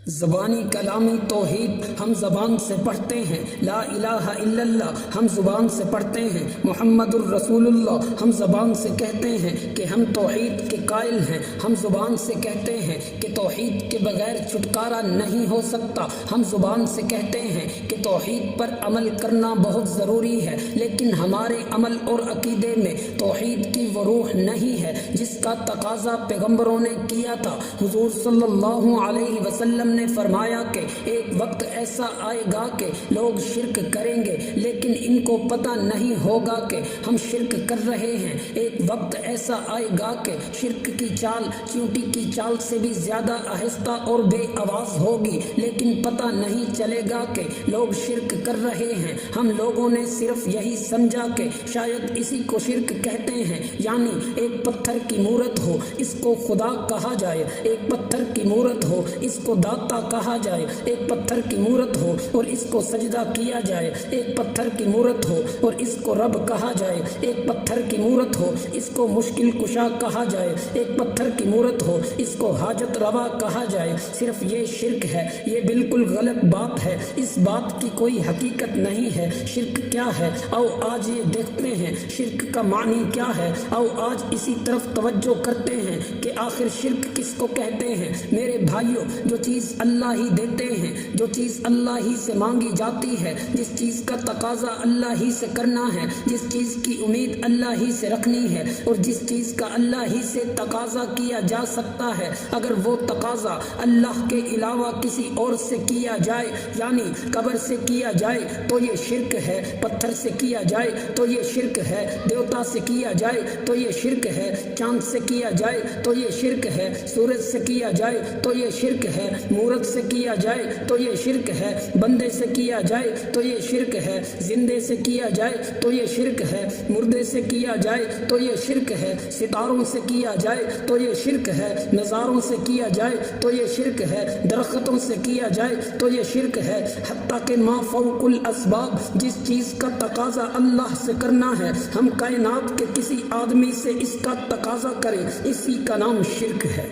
زبانی کلامی توحید ہم زبان سے پڑھتے ہیں، لا الہ الا اللہ ہم زبان سے پڑھتے ہیں، محمد الرسول اللہ ہم زبان سے کہتے ہیں کہ ہم توحید کے قائل ہیں، ہم زبان سے کہتے ہیں کہ توحید کے بغیر چھٹکارا نہیں ہو سکتا، ہم زبان سے کہتے ہیں کہ توحید پر عمل کرنا بہت ضروری ہے، لیکن ہمارے عمل اور عقیدے میں توحید کی وہ روح نہیں ہے جس کا تقاضا پیغمبروں نے کیا تھا۔ حضور صلی اللہ علیہ وسلم نے فرمایا کہ ایک وقت ایسا آئے گا کہ لوگ شرک کریں گے لیکن ان کو پتہ نہیں ہوگا کہ ہم شرک کر رہے ہیں۔ ایک وقت ایسا آئے گا کہ شرک کی چال چیونٹی کی چال سے بھی زیادہ آہستہ اور بے آواز ہوگی، لیکن پتہ نہیں چلے گا کہ لوگ شرک کر رہے ہیں۔ ہم لوگوں نے صرف یہی سمجھا کہ شاید اسی کو شرک کہتے ہیں، یعنی ایک پتھر کی مورت ہو اس کو خدا کہا جائے، ایک پتھر کی مورت ہو اس کو داتا کہا جائے، ایک پتھر کی مورت ہو اور اس کو سجدہ کیا جائے، ایک پتھر کی مورت ہو اور اس کو رب کہا جائے، ایک پتھر کی مورت ہو اس کو مشکل کشا کہا جائے، ایک پتھر کی مورت ہو اس کو حاجت روا کہا جائے۔ صرف یہ شرک ہے، یہ بالکل غلط بات ہے، اس بات کی کوئی حقیقت نہیں ہے۔ شرک کیا ہے؟ آؤ آج یہ دیکھتے ہیں شرک کا معنی کیا ہے۔ آؤ آج اسی طرف توجہ کرتے ہیں کہ آخر شرک کس کو کہتے ہیں۔ میرے بھائیوں، جو چیز اللہ ہی دیتے ہیں، جو چیز اللہ ہی سے مانگی جاتی ہے، جس چیز کا تقاضا اللہ ہی سے کرنا ہے، جس چیز کی امید اللہ ہی سے رکھنی ہے اور جس چیز کا اللہ ہی سے تقاضا کیا جا سکتا ہے، اگر وہ تقاضا اللہ کے علاوہ کسی اور سے کیا جائے، یعنی قبر سے کیا جائے تو یہ شرک ہے، پتھر سے کیا جائے تو یہ شرک ہے، دیوتا سے کیا جائے تو یہ شرک ہے، چاند سے کیا جائے تو یہ شرک ہے، سورج سے کیا جائے تو یہ شرک ہے، مورت سے کیا جائے تو یہ شرک ہے، بندے سے کیا جائے تو یہ شرک ہے، زندے سے کیا جائے تو یہ شرک ہے، مردے سے کیا جائے تو یہ شرک ہے، ستاروں سے کیا جائے تو یہ شرک ہے، نظاروں سے کیا جائے تو یہ شرک ہے، درختوں سے کیا جائے تو یہ شرک ہے، حتیٰ کہ ما فوق الاسباب جس چیز کا تقاضا اللہ سے کرنا ہے، ہم کائنات کے کسی آدمی سے اس کا تقاضا کریں، اسی کا نام شرک ہے۔